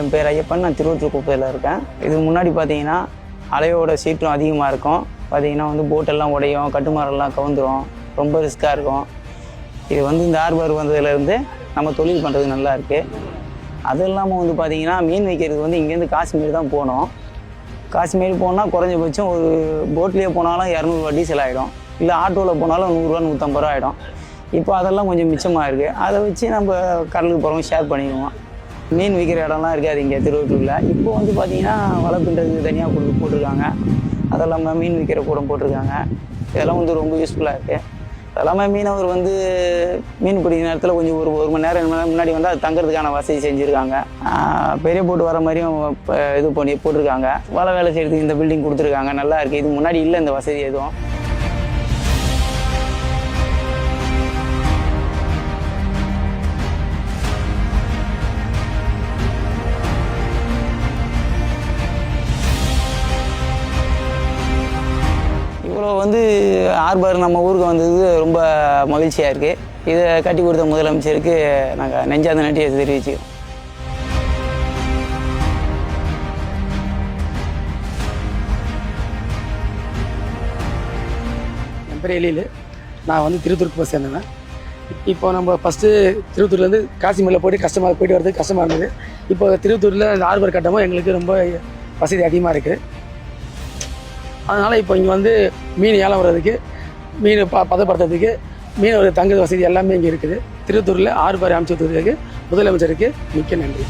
என் பேர் ஐயப்பன். நான் திருவொற்றியூர் குப்பையில் இருக்கேன். இதுக்கு முன்னாடி பார்த்தீங்கன்னா அலையோட சீற்றம் அதிகமாக இருக்கும். பார்த்தீங்கன்னா போட்டெல்லாம் உடையும், கட்டுமரம்லாம் கவுந்துரும், ரொம்ப ரிஸ்க்காக இருக்கும். இது இந்த ஹார்பர் வந்ததுலேருந்து நம்ம தொழில் பண்ணுறது நல்லா இருக்குது. அது இல்லாமல் பார்த்தீங்கன்னா மீன் வைக்கிறதுக்கு இங்கேருந்து காஷ்மீர் தான் போனோம். காஷ்மீர் போனால் குறைஞ்சபட்சம் ஒரு போட்லேயே போனாலும் 200 டீசல் ஆகிடும், இல்லை ஆட்டோவில் போனாலும் 100 150 ரூபா ஆகிடும். இப்போ அதெல்லாம் கொஞ்சம் மிச்சமாக இருக்குது. அதை வச்சு நம்ம கடலுக்கு போகிறவங்க ஷேர் பண்ணிடுவோம். மீன் விற்கிற இடம்லாம் இருக்காது இங்கே திருவொற்றியூரில். இப்போ பார்த்தீங்கன்னா வலை பின்னுறதுக்கு தனியாக போட்டிருக்காங்க. அதெல்லாம் மீன் விற்கிற கூடம் போட்டிருக்காங்க. இதெல்லாம் ரொம்ப யூஸ்ஃபுல்லாக இருக்குது. அதெல்லாமே மீனவர் மீன் பிடிக்கிற நேரத்தில் கொஞ்சம் ஒரு மணி நேரம் முன்னாடி அது தங்குறதுக்கான வசதி செஞ்சுருக்காங்க. பெரிய போட்டு வர மாதிரியும் இது பண்ணி போட்டிருக்காங்க. வலை வேலை செய்கிறதுக்கு இந்த பில்டிங் கொடுத்துருக்காங்க, நல்லா இருக்குது. இது முன்னாடி இல்லை இந்த வசதி எதுவும். இவ்வளோ ஹார்பர் நம்ம ஊருக்கு வந்தது ரொம்ப மகிழ்ச்சியாக இருக்குது. இதை கட்டி கொடுத்த முதலமைச்சருக்கு நாங்கள் நெஞ்சார்ந்த நன்றியை தெரிவிச்சுக்கிறோம். என் பேர் எழில். நான் திருவொற்றியூருக்கு போய் சேர்ந்தேன். இப்போ நம்ம ஃபஸ்ட்டு திருவொற்றியூர்லேருந்து காசிமேரில் போயிட்டு வரது கஷ்டமாக இருந்தது. இப்போ திருவொற்றியூரில் ஹார்பர் கட்டமும் எங்களுக்கு ரொம்ப வசதி அதிகமாக இருக்குது. அதனால் இப்போ இங்கே மீன் ஏலம் வர்றதுக்கு, மீன் பதப்படுத்துறதுக்கு, மீன் தங்குற வசதி எல்லாமே இங்கே இருக்குது. திருவொற்றியூரில் ஹார்பர் அமைச்சு கொடுத்ததுக்கு முதலமைச்சருக்கு மிக்க நன்றி.